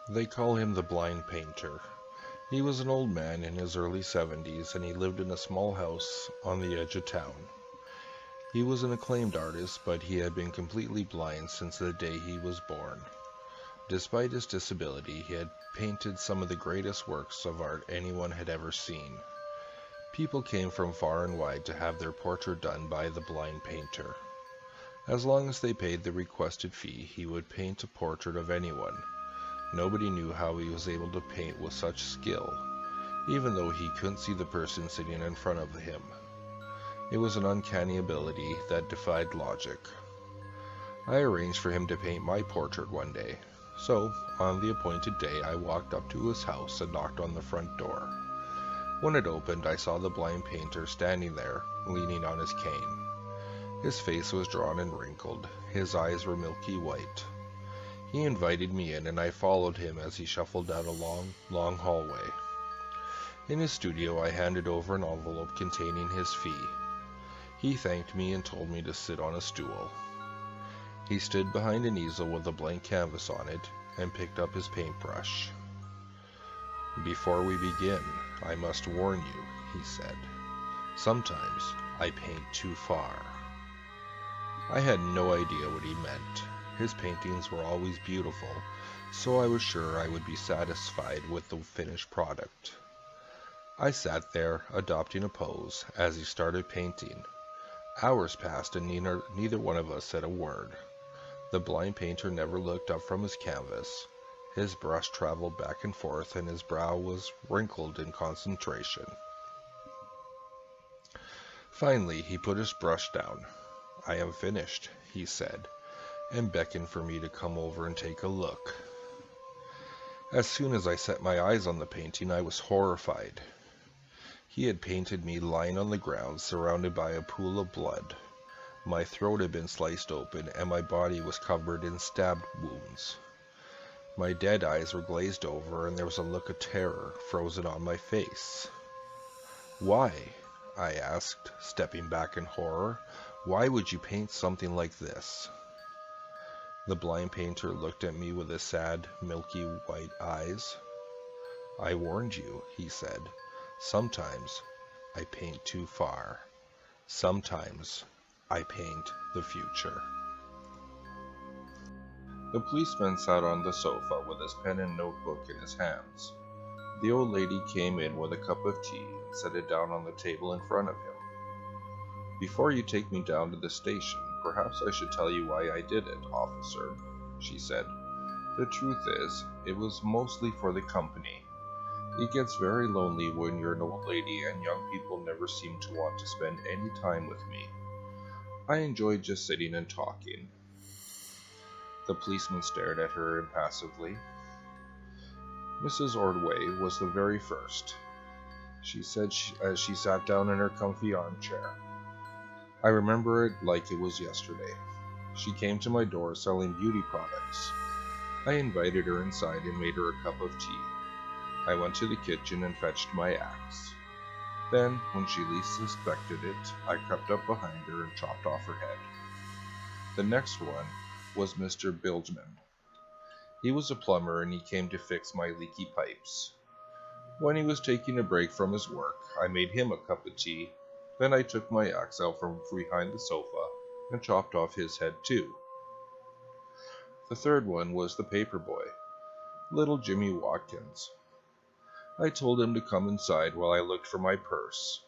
They call him the blind painter. He was an old man in his early 70s and he lived in a small house on the edge of town. He was an acclaimed artist, but he had been completely blind since the day he was born. Despite his disability, he had painted some of the greatest works of art anyone had ever seen. People came from far and wide to have their portrait done by the blind painter. As long as they paid the requested fee, he would paint a portrait of anyone. Nobody knew how he was able to paint with such skill, even though he couldn't see the person sitting in front of him. It was an uncanny ability that defied logic. I arranged for him to paint my portrait one day. So, on the appointed day, I walked up to his house and knocked on the front door. When it opened, I saw the blind painter standing there, leaning on his cane. His face was drawn and wrinkled. His eyes were milky white. He invited me in, and I followed him as he shuffled down a long, long hallway. In his studio, I handed over an envelope containing his fee. He thanked me and told me to sit on a stool. He stood behind an easel with a blank canvas on it and picked up his paintbrush. "Before we begin, I must warn you," he said. "Sometimes I paint too far." I had no idea what he meant. His paintings were always beautiful, so I was sure I would be satisfied with the finished product. I sat there, adopting a pose, as he started painting. Hours passed and neither one of us said a word. The blind painter never looked up from his canvas. His brush traveled back and forth, and his brow was wrinkled in concentration. Finally, he put his brush down. "I am finished," he said, and beckoned for me to come over and take a look. As soon as I set my eyes on the painting, I was horrified. He had painted me lying on the ground, surrounded by a pool of blood. My throat had been sliced open, and my body was covered in stab wounds. My dead eyes were glazed over, and there was a look of terror frozen on my face. "Why?" I asked, stepping back in horror. "Why would you paint something like this?" The blind painter looked at me with his sad, milky white eyes. "I warned you," he said. "Sometimes I paint too far. Sometimes I paint the future." The policeman sat on the sofa with his pen and notebook in his hands. The old lady came in with a cup of tea and set it down on the table in front of him. "Before you take me down to the station, perhaps I should tell you why I did it, officer," she said. "The truth is, it was mostly for the company. It gets very lonely when you're an old lady and young people never seem to want to spend any time with me. I enjoy just sitting and talking." The policeman stared at her impassively. "Mrs. Ordway was the very first," she said as she sat down in her comfy armchair. "I remember it like it was yesterday. She came to my door selling beauty products. I invited her inside and made her a cup of tea. I went to the kitchen and fetched my axe. Then, when she least suspected it, I crept up behind her and chopped off her head. The next one was Mr. Bilgeman. He was a plumber and he came to fix my leaky pipes. When he was taking a break from his work, I made him a cup of tea. Then I took my axe out from behind the sofa and chopped off his head too. The third one was the paper boy, little Jimmy Watkins. I told him to come inside while I looked for my purse.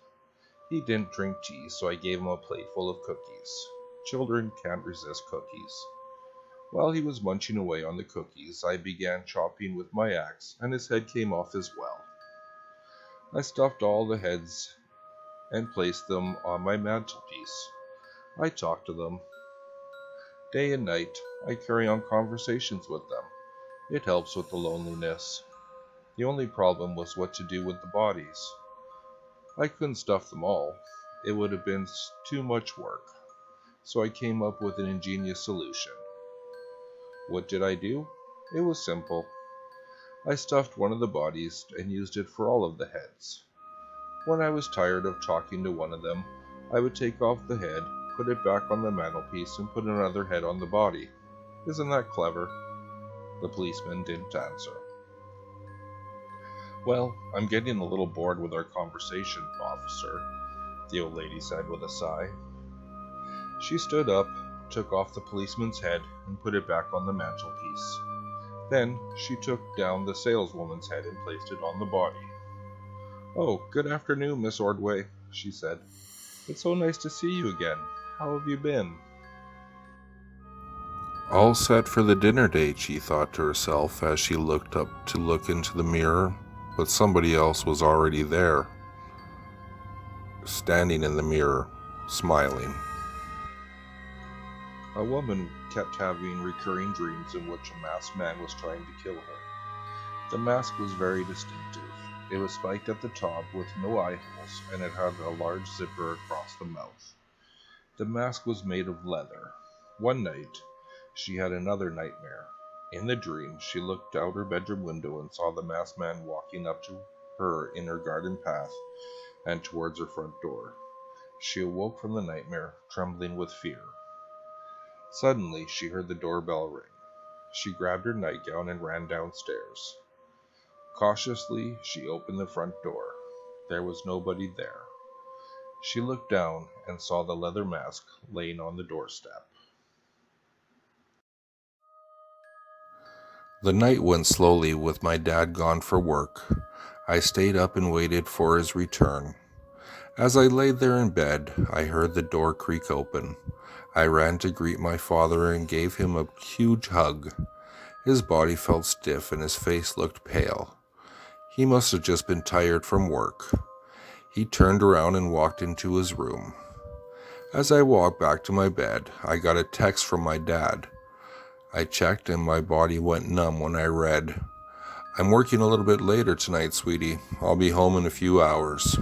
He didn't drink tea, so I gave him a plate full of cookies. Children can't resist cookies. While he was munching away on the cookies, I began chopping with my axe, and his head came off as well. I stuffed all the heads and placed them on my mantelpiece. I talked to them. Day and night, I carry on conversations with them. It helps with the loneliness. The only problem was what to do with the bodies. I couldn't stuff them all. It would have been too much work. So I came up with an ingenious solution. What did I do? It was simple. I stuffed one of the bodies and used it for all of the heads. When I was tired of talking to one of them, I would take off the head, put it back on the mantelpiece, and put another head on the body. Isn't that clever? The policeman didn't answer. Well, I'm getting a little bored with our conversation, officer, the old lady said with a sigh. She stood up, took off the policeman's head, and put it back on the mantelpiece. Then she took down the saleswoman's head and placed it on the body. "Oh, good afternoon, Miss Ordway," she said. "It's so nice to see you again. How have you been?" All set for the dinner date, she thought to herself as she looked up to look into the mirror, but somebody else was already there, standing in the mirror, smiling. A woman kept having recurring dreams in which a masked man was trying to kill her. The mask was very distinctive. It was spiked at the top with no eye holes, and it had a large zipper across the mouth. The mask was made of leather. One night, she had another nightmare. In the dream, she looked out her bedroom window and saw the masked man walking up to her in her garden path and towards her front door. She awoke from the nightmare, trembling with fear. Suddenly, she heard the doorbell ring. She grabbed her nightgown and ran downstairs. Cautiously, she opened the front door. There was nobody there. She looked down and saw the leather mask laying on the doorstep. The night went slowly with my dad gone for work. I stayed up and waited for his return. As I lay there in bed, I heard the door creak open. I ran to greet my father and gave him a huge hug. His body felt stiff and his face looked pale. He must have just been tired from work. He turned around and walked into his room. As I walked back to my bed, I got a text from my dad. I checked and my body went numb when I read, "I'm working a little bit later tonight, sweetie. I'll be home in a few hours."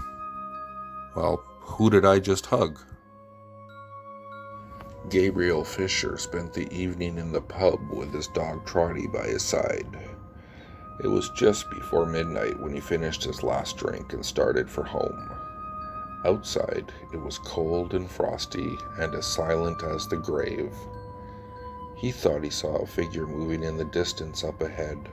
Well, who did I just hug? Gabriel Fisher spent the evening in the pub with his dog Trotty by his side. It was just before midnight when he finished his last drink and started for home. Outside, it was cold and frosty and as silent as the grave. He thought he saw a figure moving in the distance up ahead.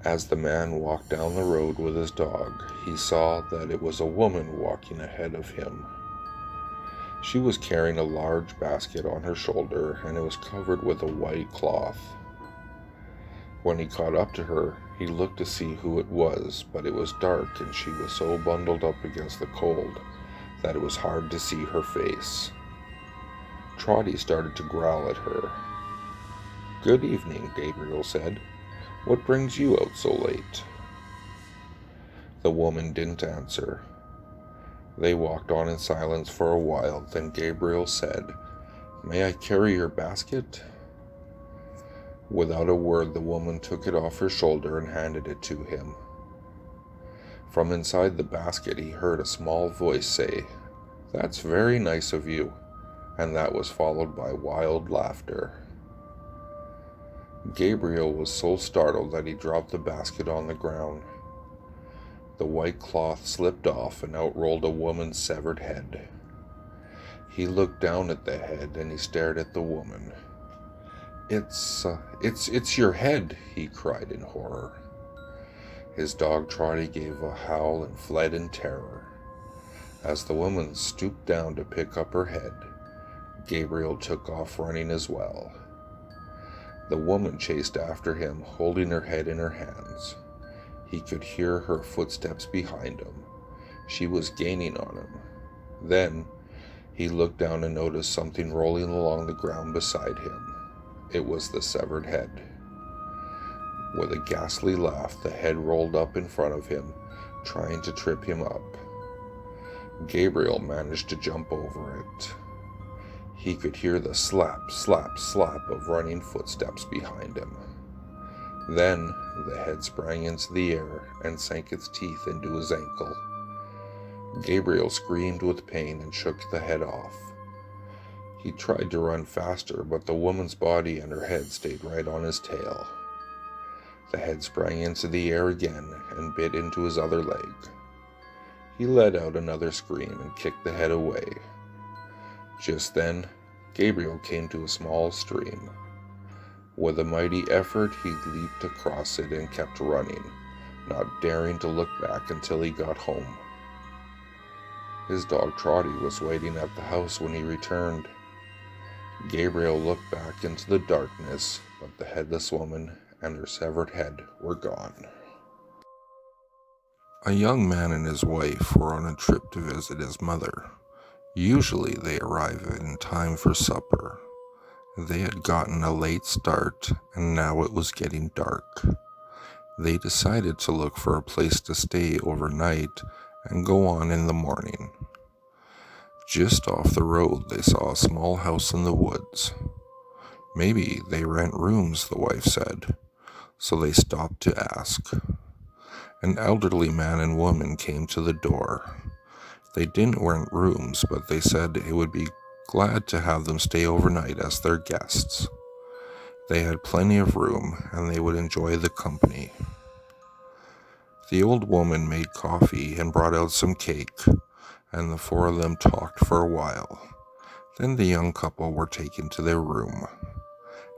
As the man walked down the road with his dog, he saw that it was a woman walking ahead of him. She was carrying a large basket on her shoulder, and it was covered with a white cloth. When he caught up to her, he looked to see who it was, but it was dark and she was so bundled up against the cold that it was hard to see her face. Trotty started to growl at her. "Good evening," Gabriel said. "What brings you out so late?" The woman didn't answer. They walked on in silence for a while, then Gabriel said, "May I carry your basket?" Without a word, the woman took it off her shoulder and handed it to him. From inside the basket, he heard a small voice say, "That's very nice of you," and that was followed by wild laughter. Gabriel was so startled that he dropped the basket on the ground. The white cloth slipped off and out rolled a woman's severed head. He looked down at the head and he stared at the woman. It's your head," he cried in horror. His dog Trotty gave a howl and fled in terror. As the woman stooped down to pick up her head, Gabriel took off running as well. The woman chased after him, holding her head in her hands. He could hear her footsteps behind him. She was gaining on him. Then he looked down and noticed something rolling along the ground beside him. It was the severed head. With a ghastly laugh, the head rolled up in front of him, trying to trip him up. Gabriel managed to jump over it. He could hear the slap, slap, slap of running footsteps behind him. Then the head sprang into the air and sank its teeth into his ankle. Gabriel screamed with pain and shook the head off. He tried to run faster, but the woman's body and her head stayed right on his tail. The head sprang into the air again and bit into his other leg. He let out another scream and kicked the head away. Just then, Gabriel came to a small stream. With a mighty effort, he leaped across it and kept running, not daring to look back until he got home. His dog Trotty was waiting at the house when he returned. Gabriel looked back into the darkness, but the headless woman and her severed head were gone. A young man and his wife were on a trip to visit his mother. Usually they arrive in time for supper. They had gotten a late start, and now it was getting dark. They decided to look for a place to stay overnight and go on in the morning. Just off the road, they saw a small house in the woods. Maybe they rent rooms, the wife said, so they stopped to ask. An elderly man and woman came to the door. They didn't rent rooms, but they said it would be glad to have them stay overnight as their guests. They had plenty of room, and they would enjoy the company. The old woman made coffee and brought out some cake, and the four of them talked for a while. Then the young couple were taken to their room.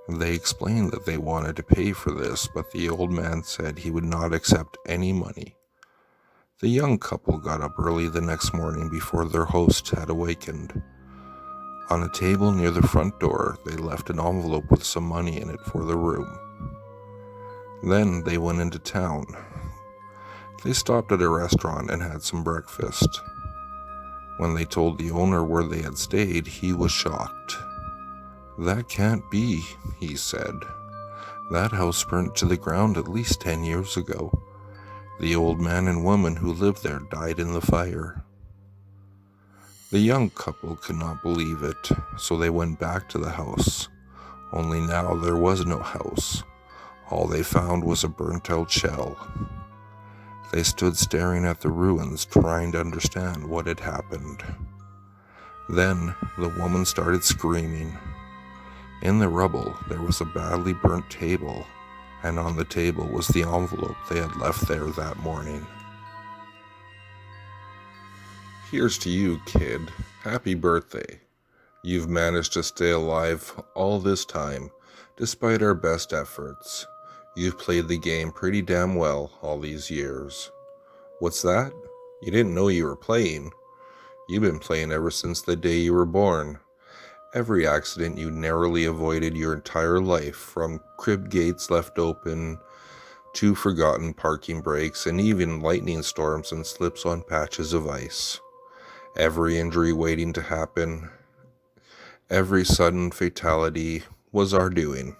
They explained that they wanted to pay for this, but the old man said he would not accept any money. The young couple got up early the next morning before their host had awakened. On a table near the front door, they left an envelope with some money in it for the room. Then they went into town. They stopped at a restaurant and had some breakfast. When they told the owner where they had stayed, he was shocked. "That can't be," he said. "That house burnt to the ground at least 10 years ago. The old man and woman who lived there died in the fire." The young couple could not believe it, so they went back to the house. Only now there was no house. All they found was a burnt-out shell. They stood staring at the ruins, trying to understand what had happened. Then the woman started screaming. In the rubble, there was a badly burnt table, and on the table was the envelope they had left there that morning. "Here's to you, kid. Happy birthday. You've managed to stay alive all this time, despite our best efforts. You've played the game pretty damn well all these years." "What's that? You didn't know you were playing? You've been playing ever since the day you were born. Every accident you narrowly avoided your entire life, from crib gates left open, to forgotten parking brakes, and even lightning storms and slips on patches of ice. Every injury waiting to happen, every sudden fatality was our doing.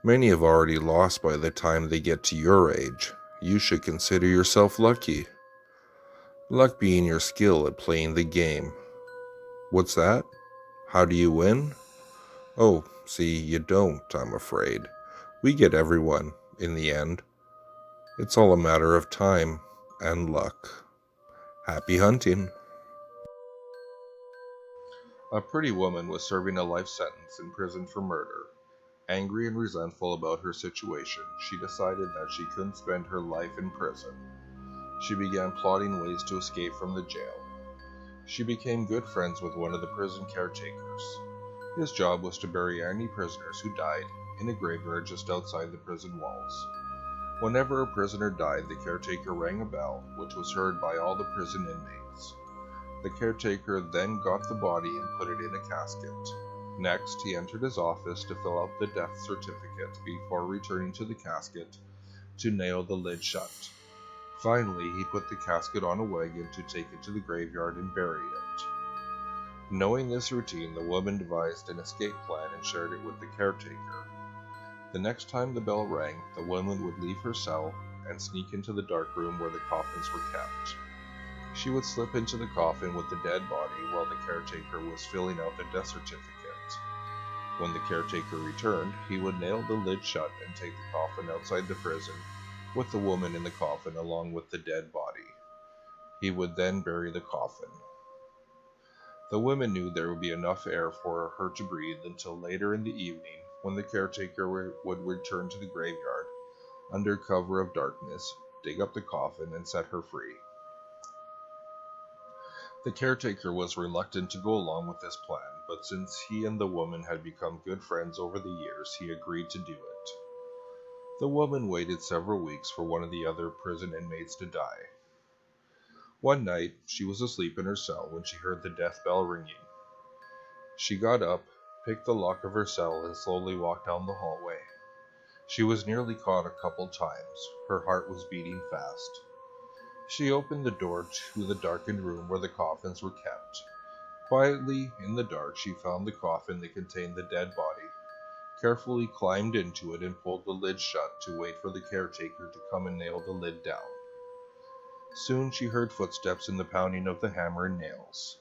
Many have already lost by the time they get to your age. You should consider yourself lucky. Luck being your skill at playing the game." "What's that? How do you win?" "Oh, see, you don't, I'm afraid. We get everyone, in the end. It's all a matter of time and luck. Happy hunting." A pretty woman was serving a life sentence in prison for murder. Angry and resentful about her situation, she decided that she couldn't spend her life in prison. She began plotting ways to escape from the jail. She became good friends with one of the prison caretakers. His job was to bury any prisoners who died in a graveyard just outside the prison walls. Whenever a prisoner died, the caretaker rang a bell, which was heard by all the prison inmates. The caretaker then got the body and put it in a casket. Next, he entered his office to fill out the death certificate before returning to the casket to nail the lid shut. Finally, he put the casket on a wagon to take it to the graveyard and bury it. Knowing this routine, the woman devised an escape plan and shared it with the caretaker. The next time the bell rang, the woman would leave her cell and sneak into the dark room where the coffins were kept. She would slip into the coffin with the dead body while the caretaker was filling out the death certificate. When the caretaker returned, he would nail the lid shut and take the coffin outside the prison with the woman in the coffin along with the dead body. He would then bury the coffin. The women knew there would be enough air for her to breathe until later in the evening, when the caretaker would return to the graveyard under cover of darkness, dig up the coffin, and set her free. The caretaker was reluctant to go along with this plan, but since he and the woman had become good friends over the years, he agreed to do it. The woman waited several weeks for one of the other prison inmates to die. One night, she was asleep in her cell when she heard the death bell ringing. She got up, picked the lock of her cell, and slowly walked down the hallway. She was nearly caught a couple times. Her heart was beating fast. She opened the door to the darkened room where the coffins were kept. Quietly, in the dark, she found the coffin that contained the dead body, carefully climbed into it, and pulled the lid shut to wait for the caretaker to come and nail the lid down. Soon she heard footsteps and the pounding of the hammer and nails.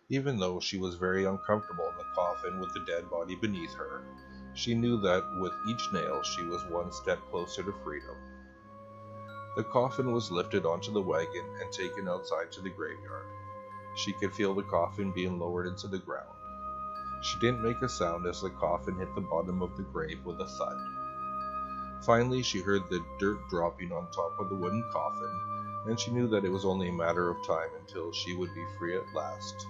Even though she was very uncomfortable in the coffin with the dead body beneath her, she knew that with each nail she was one step closer to freedom. The coffin was lifted onto the wagon and taken outside to the graveyard. She could feel the coffin being lowered into the ground. She didn't make a sound as the coffin hit the bottom of the grave with a thud. Finally, she heard the dirt dropping on top of the wooden coffin, and she knew that it was only a matter of time until she would be free at last.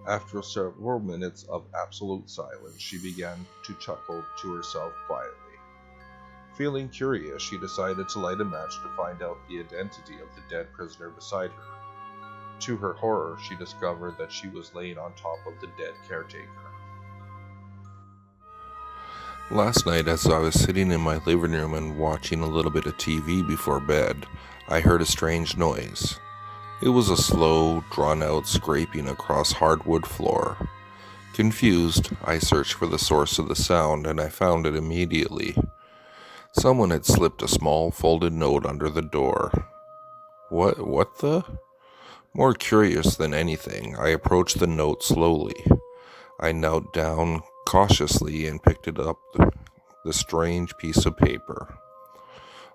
After several minutes of absolute silence, she began to chuckle to herself quietly. Feeling curious, she decided to light a match to find out the identity of the dead prisoner beside her. To her horror, she discovered that she was laying on top of the dead caretaker. Last night, as I was sitting in my living room and watching a little bit of TV before bed, I heard a strange noise. It was a slow, drawn-out scraping across hardwood floor. Confused, I searched for the source of the sound, and I found it immediately. Someone had slipped a small folded note under the door. What the? More curious than anything, I approached the note slowly. I knelt down cautiously and picked it up, the strange piece of paper.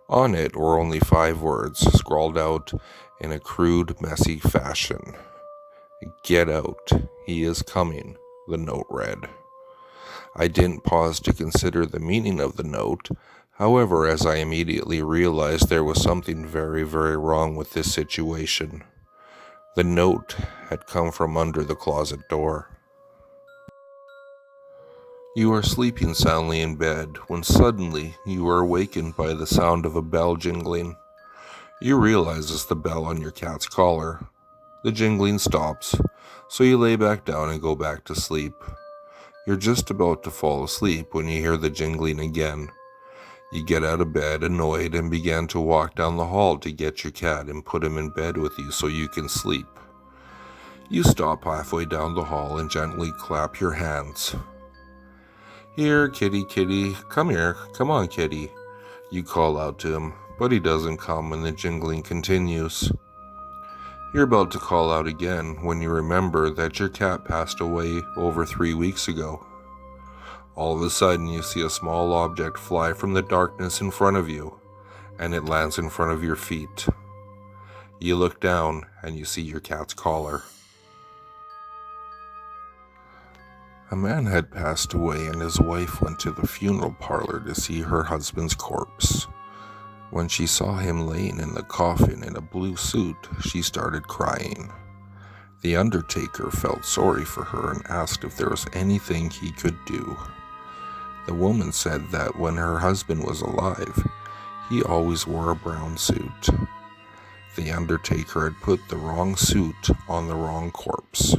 On it were only 5 words, scrawled out in a crude, messy fashion. "Get out. He is coming," the note read. I didn't pause to consider the meaning of the note. However, as I immediately realized there was something very, very wrong with this situation. The note had come from under the closet door. You are sleeping soundly in bed when suddenly you are awakened by the sound of a bell jingling. You realize it's the bell on your cat's collar. The jingling stops, so you lay back down and go back to sleep. You're just about to fall asleep when you hear the jingling again. You get out of bed annoyed and begin to walk down the hall to get your cat and put him in bed with you so you can sleep. You stop halfway down the hall and gently clap your hands. "Here, kitty, kitty, come here, come on, kitty," you call out to him, but he doesn't come and the jingling continues. You're about to call out again when you remember that your cat passed away over 3 weeks ago. All of a sudden you see a small object fly from the darkness in front of you, and it lands in front of your feet. You look down and you see your cat's collar. A man had passed away and his wife went to the funeral parlor to see her husband's corpse. When she saw him laying in the coffin in a blue suit, she started crying. The undertaker felt sorry for her and asked if there was anything he could do. The woman said that when her husband was alive, he always wore a brown suit. The undertaker had put the wrong suit on the wrong corpse.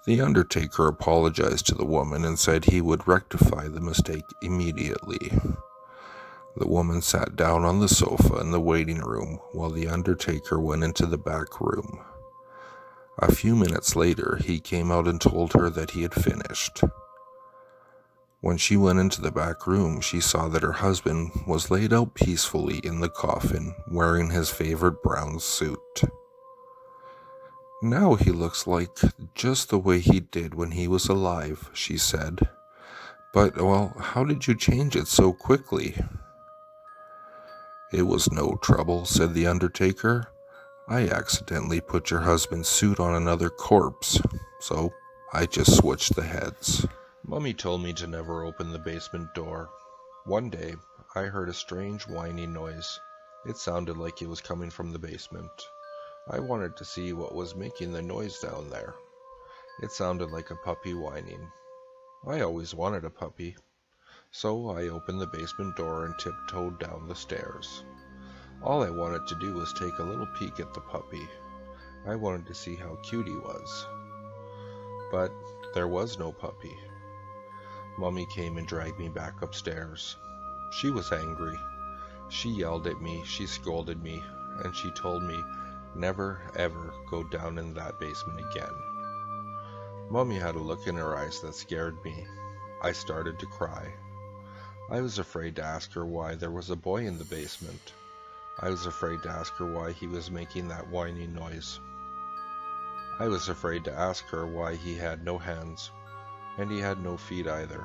The undertaker apologized to the woman and said he would rectify the mistake immediately. The woman sat down on the sofa in the waiting room while the undertaker went into the back room. A few minutes later, he came out and told her that he had finished. When she went into the back room, she saw that her husband was laid out peacefully in the coffin, wearing his favorite brown suit. "Now he looks like just the way he did when he was alive," she said. "But, well, how did you change it so quickly?" "It was no trouble," said the undertaker. "I accidentally put your husband's suit on another corpse, so I just switched the heads." Mummy told me to never open the basement door. One day, I heard a strange whining noise. It sounded like it was coming from the basement. I wanted to see what was making the noise down there. It sounded like a puppy whining. I always wanted a puppy. So I opened the basement door and tiptoed down the stairs. All I wanted to do was take a little peek at the puppy. I wanted to see how cute he was. But there was no puppy. Mummy came and dragged me back upstairs. She was angry. She yelled at me, she scolded me, and she told me never ever go down in that basement again. Mummy had a look in her eyes that scared me. I started to cry. I was afraid to ask her why there was a boy in the basement. I was afraid to ask her why he was making that whining noise. I was afraid to ask her why he had no hands, and he had no feet either.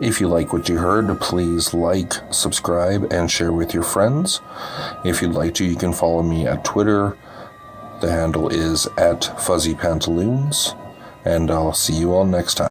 If you like what you heard, please like, subscribe, and share with your friends. If you'd like to, you can follow me at Twitter. The handle is @FuzzyPantaloons, and I'll see you all next time.